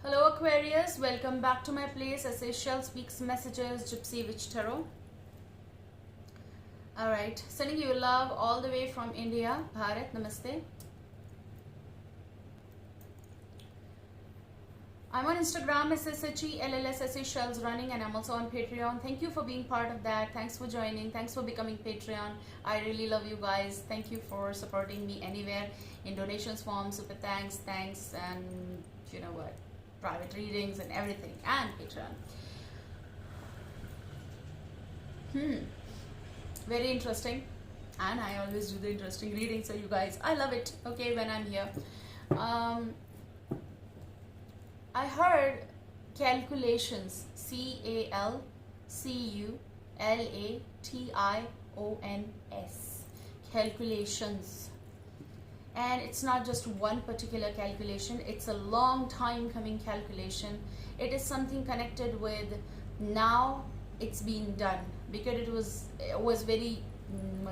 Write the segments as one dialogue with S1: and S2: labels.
S1: Hello Aquarius, welcome back to my place. Seychelles Speaks Messages, Gypsy Witch Tarot. Alright, sending you love all the way from India. Bharat, namaste. I'm on Instagram, SSHELLS Seychelles running, and I'm also on Patreon. Thank you for being part of that. Thanks for joining. Thanks for becoming Patreon. I really love you guys. Thank you for supporting me anywhere in donations form, super thanks, and you know what, private readings and everything, and Patreon. Very interesting, and I always do the interesting reading, so you guys, I love it. Okay, when I'm here, I heard calculations, CALCULATIONS, calculations. And it's not just one particular calculation, it's a long time coming calculation. It is something connected with now it's being done, because it was very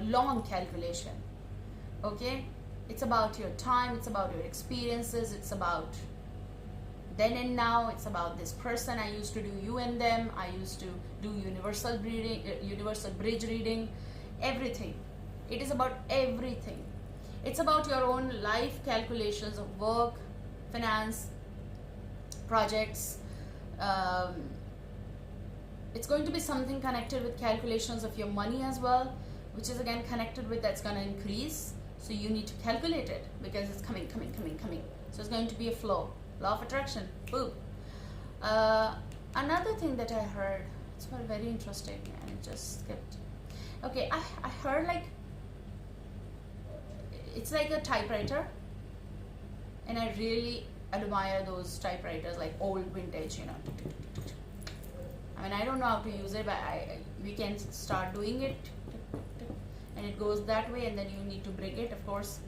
S1: long calculation. Okay, it's about your time, it's about your experiences, it's about then and now, it's about this person. I used to do you and them, I used to do universal bridge reading, everything. It is about everything. It's about your own life calculations of work, finance, projects. It's going to be something connected with calculations of your money as well, which is again connected with that's going to increase. So you need to calculate it because it's coming. So it's going to be a flow. Law of attraction. Boom. Another thing that I heard, it's very interesting and it just skipped. Okay, I heard like, it's like a typewriter, and I really admire those typewriters, like old vintage, you know. I mean, I don't know how to use it, but we can start doing it, and it goes that way, and then you need to bring it, of course.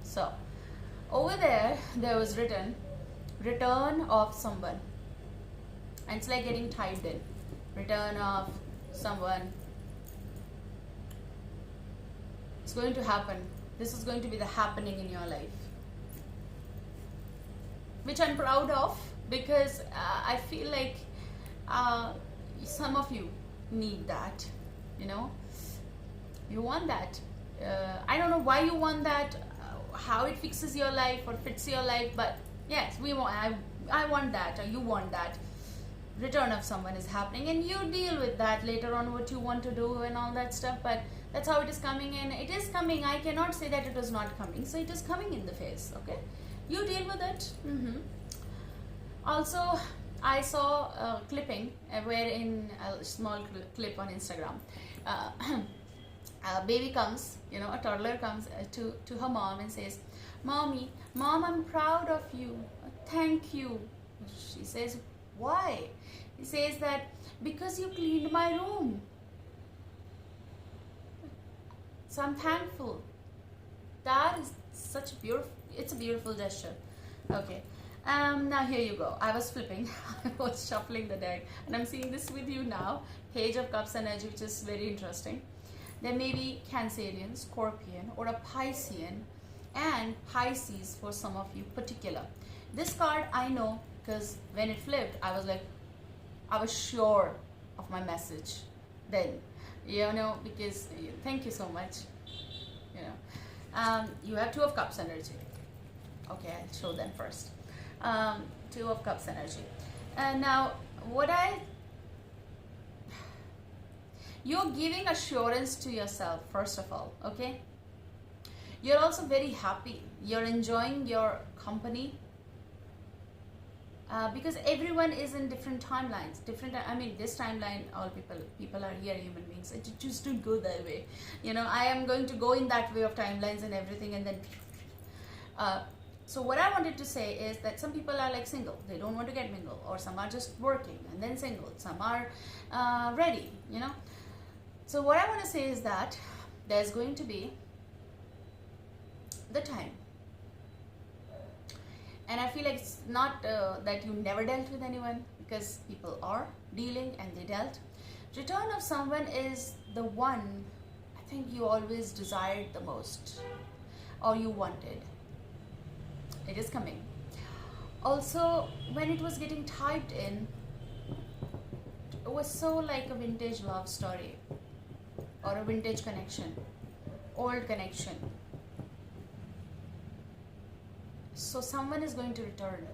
S1: So over there was written return of someone, and it's like getting typed in, return of someone. It's going to happen. This is going to be the happening in your life, which I'm proud of, because I feel like some of you need that, you know, you want that. I don't know why you want that, how it fixes your life or fits your life, but yes, we want. I want that, or you want that. Return of someone is happening, and you deal with that later on, what you want to do and all that stuff, but that's how it is coming in. It is coming. I cannot say that it is not coming. So it is coming in the face. Okay, you deal with it. Also, I saw a clipping where in a small clip on Instagram, a baby comes, you know, a toddler comes to her mom and says, Mom, I'm proud of you. Thank you. She says, why? He says that because you cleaned my room. So I'm thankful. That is such a beautiful, it's a beautiful gesture. Okay. Now here you go. I was flipping. I was shuffling the deck, and I'm seeing this with you now. Page of Cups energy, which is very interesting. There may be Cancerian, Scorpion, or a Piscean, and Pisces for some of you particular. This card I know because when it flipped, I was like, I was sure of my message then, you know, because thank you so much, you know. You have Two of Cups energy. Okay, I'll show them first. Two of Cups energy. Now, you're giving assurance to yourself, first of all, okay? You're also very happy. You're enjoying your company. Because everyone is in different timelines. I mean, this timeline, all people are here, human beings. It just don't go that way. You know, I am going to go in that way of timelines and everything, and then... So what I wanted to say is that some people are like single. They don't want to get mingle. Or some are just working and then single. Some are ready, you know. So what I want to say is that there's going to be the time. And I feel like it's not that you never dealt with anyone, because people are dealing and they dealt. Return of someone is the one I think you always desired the most, or you wanted. It is coming. Also, when it was getting typed in, it was so like a vintage love story or a vintage connection, old connection. So someone is going to return,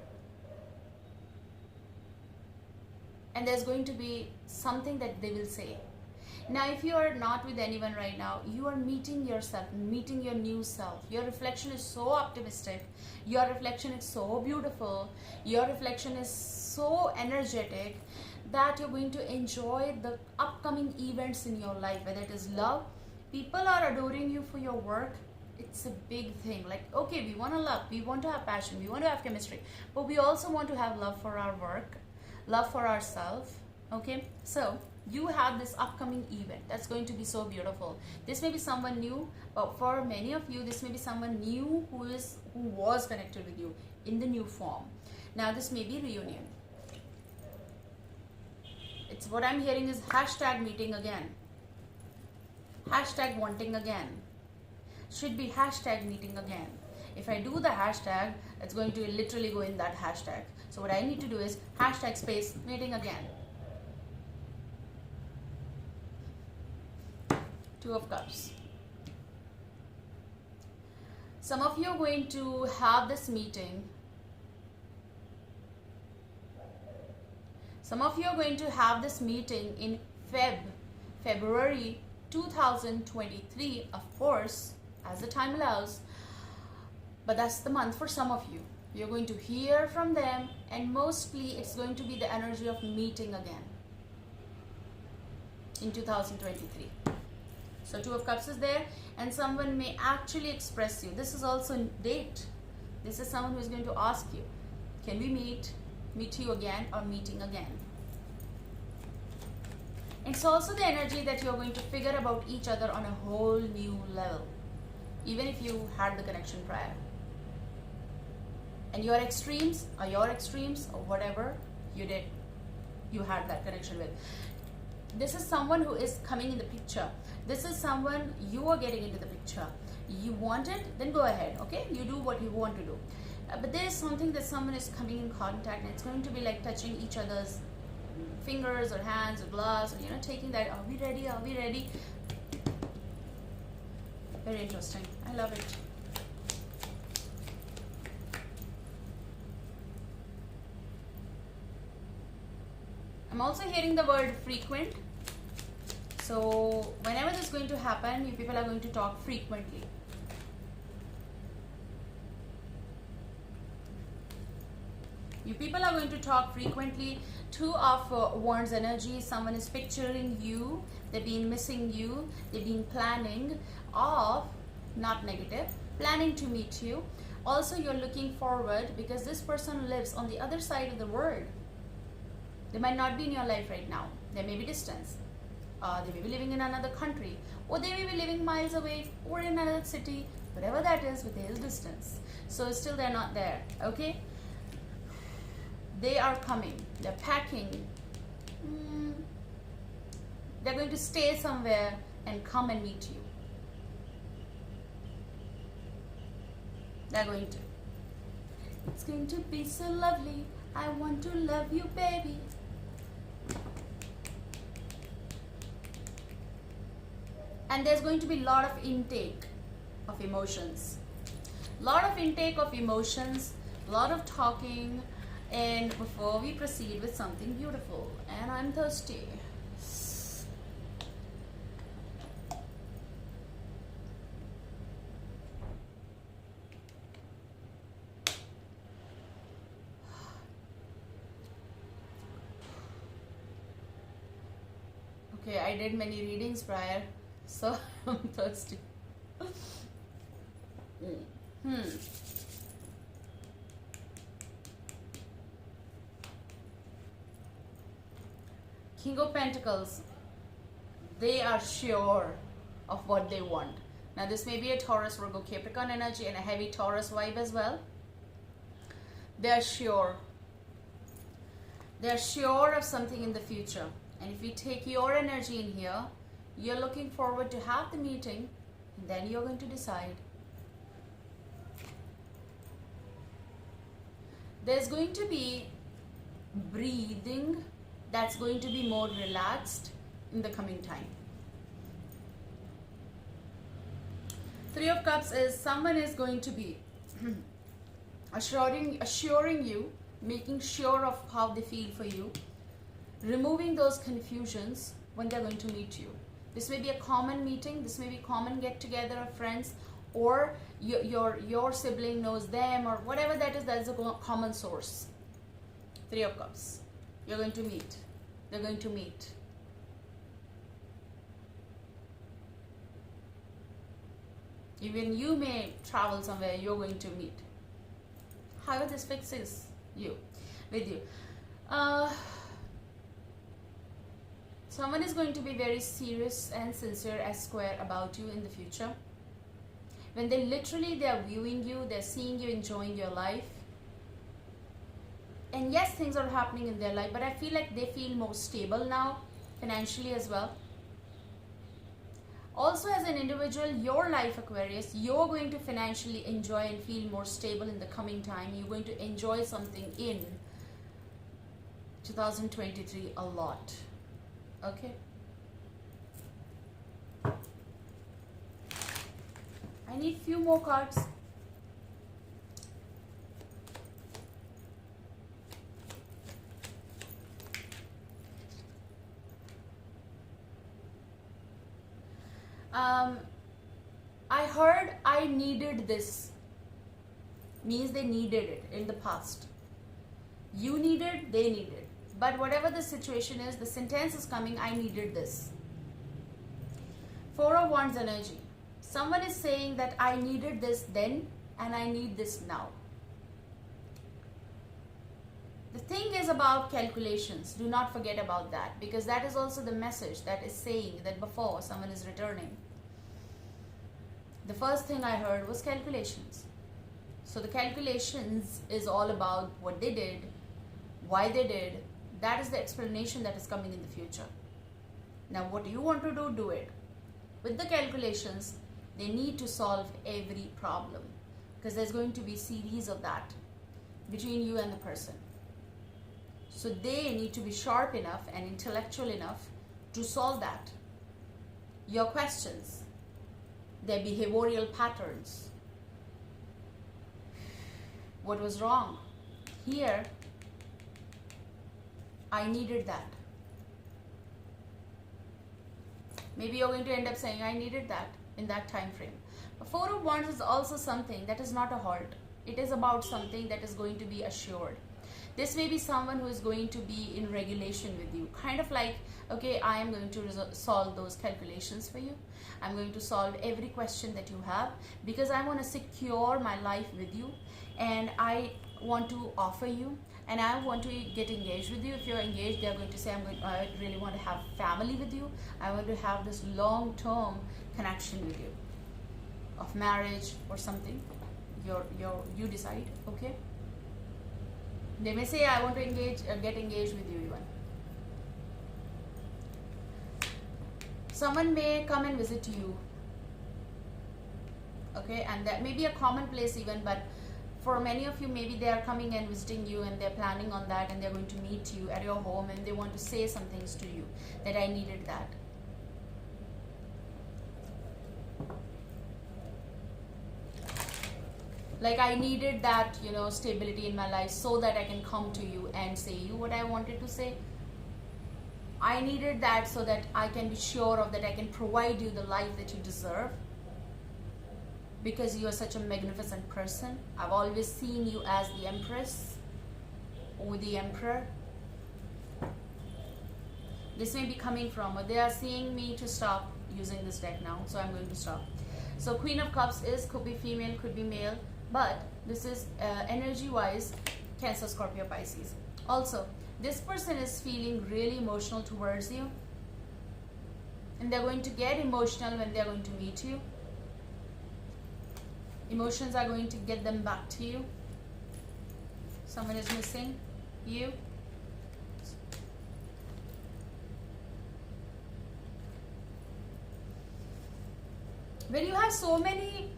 S1: and there's going to be something that they will say. Now, if you are not with anyone right now, you are meeting yourself, meeting your new self. Your reflection is so optimistic. Your reflection is so beautiful. Your reflection is so energetic that you're going to enjoy the upcoming events in your life, whether it is love. People are adoring you for your work. It's a big thing. Like, okay, we want to love, we want to have passion, we want to have chemistry, but we also want to have love for our work, love for ourselves. Okay, so you have this upcoming event that's going to be so beautiful. This may be someone new, but for many of you, this may be someone new who was connected with you in the new form. Now, this may be reunion. It's what I'm hearing is hashtag meeting again, hashtag wanting again. Should be hashtag meeting again. If I do the hashtag, it's going to literally go in that hashtag. So what I need to do is hashtag space meeting again. Two of Cups. Some of you are going to have this meeting. Some of you are going to have this meeting in February 2023, of course, as the time allows. But that's the month for some of you. You're going to hear from them, and mostly it's going to be the energy of meeting again in 2023. So Two of Cups is there, and someone may actually express you. This is also a date. This is someone who is going to ask you, can we meet you again, or meeting again? It's also the energy that you're going to figure about each other on a whole new level, even if you had the connection prior. And your extremes, or whatever you did, you had that connection with. This is someone who is coming in the picture. This is someone you are getting into the picture. You want it, then go ahead, okay? You do what you want to do. But there is something that someone is coming in contact, and it's going to be like touching each other's fingers or hands or gloves, or, you know, taking that, are we ready, are we ready? Very interesting. I love it. I'm also hearing the word frequent. So whenever this is going to happen, you people are going to talk frequently. You people are going to talk frequently. Two of Wands energy. Someone is picturing you. They've been missing you. They've been planning of, not negative, planning to meet you. Also, you're looking forward because this person lives on the other side of the world. They might not be in your life right now. There may be distance. They may be living in another country, or they may be living miles away, or in another city, whatever that is, but there is distance. So still they're not there, okay? They are coming. They're packing. They're going to stay somewhere and come and meet you. They're going to. It's going to be so lovely. I want to love you, baby. And there's going to be a lot of intake of emotions. Lot of intake of emotions, a lot of talking, and before we proceed with something beautiful, and I'm thirsty. Okay, I did many readings prior, so I'm thirsty. King of Pentacles, they are sure of what they want. Now this may be a Taurus, Virgo, Capricorn energy and a heavy Taurus vibe as well. They are sure. They are sure of something in the future. And if we take your energy in here, you're looking forward to have the meeting, and then you're going to decide. There's going to be breathing that's going to be more relaxed in the coming time. Three of Cups is someone is going to be assuring you, making sure of how they feel for you, removing those confusions when they're going to meet you. This may be a common meeting, this may be common get together of friends, or your sibling knows them, or whatever that is a common source. Three of Cups. You're going to meet. They're going to meet. Even you may travel somewhere, you're going to meet. However, this fixes you, with you. Someone is going to be very serious and sincere as square about you in the future. When they are viewing you, they're seeing you enjoying your life. And yes, things are happening in their life, but I feel like they feel more stable now, financially as well. Also, as an individual, your life, Aquarius, you're going to financially enjoy and feel more stable in the coming time. You're going to enjoy something in 2023 a lot. Okay? I need few more cards. I heard I needed this. Means they needed it in the past. You needed, they needed. But whatever the situation is, the sentence is coming, I needed this. Four of Wands energy. Someone is saying that I needed this then and I need this now. The thing is about calculations. Do not forget about that, because that is also the message that is saying that before someone is returning. The first thing I heard was calculations. So the calculations is all about what they did, why they did. That is the explanation that is coming in the future. Now what you want to do, do it. With the calculations, they need to solve every problem, because there's going to be a series of that between you and the person. So they need to be sharp enough and intellectual enough to solve that. Your questions, their behavioral patterns. What was wrong? Here, I needed that. Maybe you're going to end up saying, I needed that in that time frame. The Four of Wands is also something that is not a halt. It is about something that is going to be assured. This may be someone who is going to be in regulation with you. Kind of like, okay, I am going to solve those calculations for you. I'm going to solve every question that you have, because I want to secure my life with you, and I want to offer you, and I want to get engaged with you. If you're engaged, they're going to say, I really want to have family with you. I want to have this long-term connection with you of marriage or something. You decide, okay? They may say, I want to get engaged with you even. Someone may come and visit you, okay? And that may be a common place even, but for many of you, maybe they are coming and visiting you, and they're planning on that, and they're going to meet you at your home, and they want to say some things to you, that I needed that. Like I needed that, stability in my life, so that I can come to you and say you what I wanted to say. I needed that so that I can be sure of that I can provide you the life that you deserve, because you are such a magnificent person. I've always seen you as the Empress or the Emperor. This may be coming from, or they are seeing me to stop using this deck now, so I'm going to stop. So Queen of Cups could be female, could be male, but this is energy wise Cancer, Scorpio, Pisces. Also, this person is feeling really emotional towards you, and they're going to get emotional when they're going to meet you. Emotions are going to get them back to you. Someone is missing you. When you have so many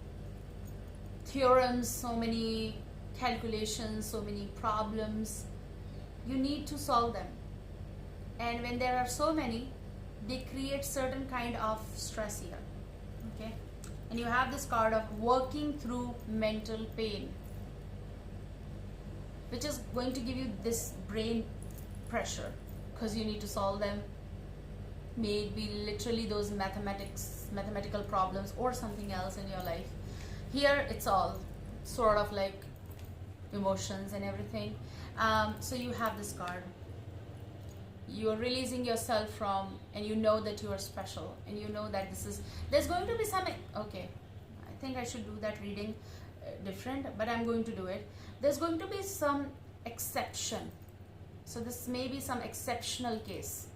S1: theorems, so many calculations, so many problems. You need to solve them. And when there are so many, they create certain kind of stress here. Okay? And you have this card of working through mental pain, which is going to give you this brain pressure because you need to solve them. Maybe literally those mathematical problems or something else in your life. Here it's all sort of like emotions and everything. So you have this card. You are releasing yourself from, and you know that you are special, and you know that there's going to be some, okay, I think I should do that reading different, but I'm going to do it. There's going to be some exception. So this may be some exceptional case,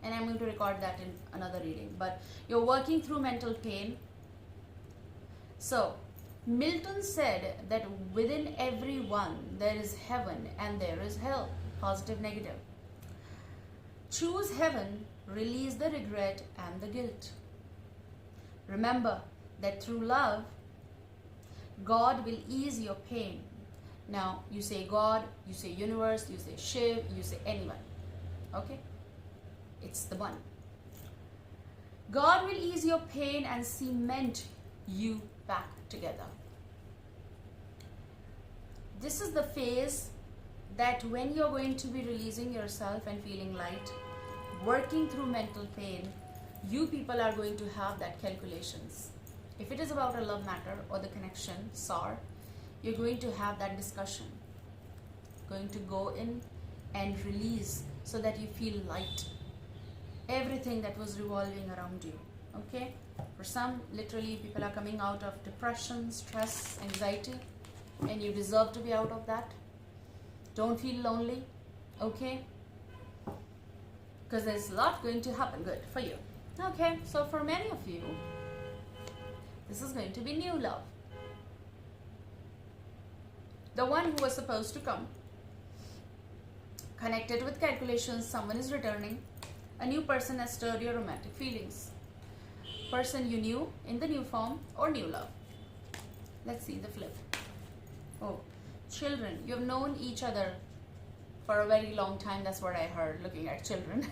S1: and I'm going to record that in another reading. But you're working through mental pain. So Milton said that within everyone there is heaven and there is hell, positive, negative. Choose heaven, release the regret and the guilt. Remember that through love, God will ease your pain. Now, you say God, you say universe, you say Shiv, you say anyone. Okay? It's the one. God will ease your pain and cement you back together. This is the phase that when you're going to be releasing yourself and feeling light, working through mental pain, you people are going to have that calculations. If it is about a love matter or the connection, SAR, you're going to have that discussion. Going to go in and release so that you feel light. Everything that was revolving around you. Okay? For some, literally, people are coming out of depression, stress, anxiety, and you deserve to be out of that. Don't feel lonely. Okay? Because there's a lot going to happen good for you. Okay, so for many of you, this is going to be new love. The one who was supposed to come. Connected with calculations, someone is returning. A new person has stirred your romantic feelings. Person you knew in the new form or new love. Let's see the flip. Oh, children. You have known each other for a very long time. That's what I heard looking at children.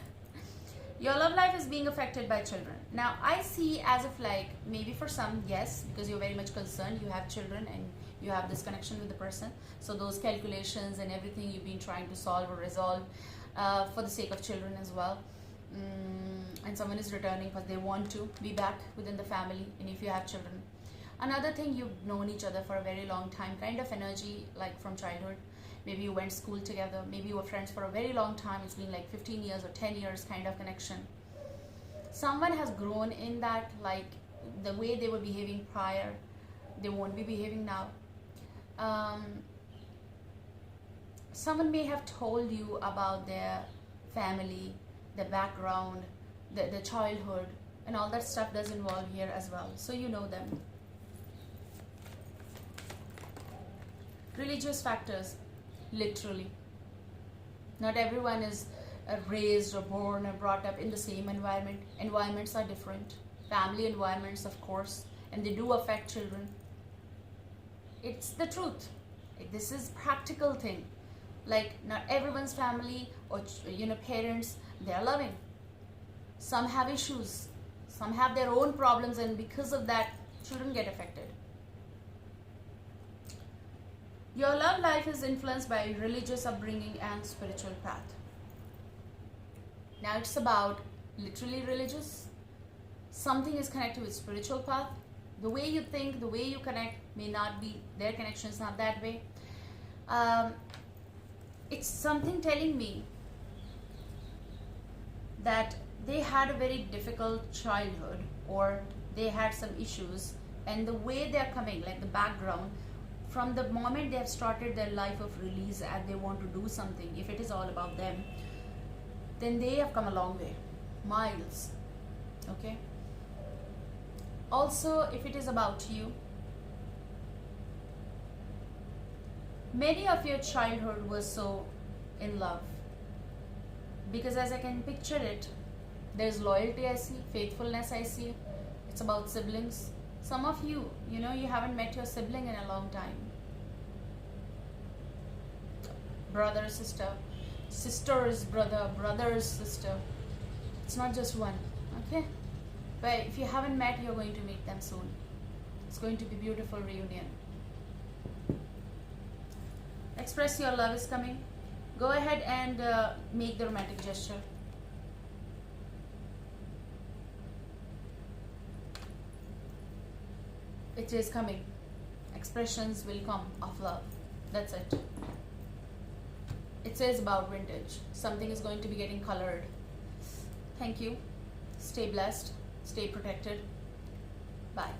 S1: Your love life is being affected by children. Now, I see as if like, maybe for some, yes, because you're very much concerned, you have children and you have this connection with the person. So those calculations and everything you've been trying to solve or resolve for the sake of children as well. And someone is returning because they want to be back within the family, and if you have children. Another thing, you've known each other for a very long time, kind of energy like from childhood. Maybe you went to school together, maybe you were friends for a very long time. It's been like 15 years or 10 years kind of connection. Someone has grown in that, like the way they were behaving prior, they won't be behaving now. Someone may have told you about their family, their background, their childhood, and all that stuff does involve here as well. So you know them. Religious factors. Literally. Not everyone is raised or born or brought up in the same environment. Environments are different. Family environments, of course, and they do affect children. It's the truth. This is practical thing. Like, not everyone's family or parents, they are loving. Some have issues. Some have their own problems, and because of that, children get affected. Your love life is influenced by religious upbringing and spiritual path. Now it's about literally religious. Something is connected with spiritual path. The way you think, the way you connect may not be, their connection is not that way. It's something telling me that they had a very difficult childhood, or they had some issues, and the way they're coming, like the background, from the moment they have started their life of release and they want to do something, if it is all about them, then they have come a long way, miles. Okay? Also, if it is about you, many of your childhood was so in love, because as I can picture it, there's loyalty I see, faithfulness I see. It's about siblings. Some of you, you haven't met your sibling in a long time. brother, sister, sister's brother, brother's sister. It's not just one, okay? But if you haven't met, you're going to meet them soon. It's going to be a beautiful reunion. Express your love is coming. Go ahead and make the romantic gesture. It is coming. Expressions will come of love. That's it. It says about vintage. Something is going to be getting colored. Thank you. Stay blessed. Stay protected. Bye.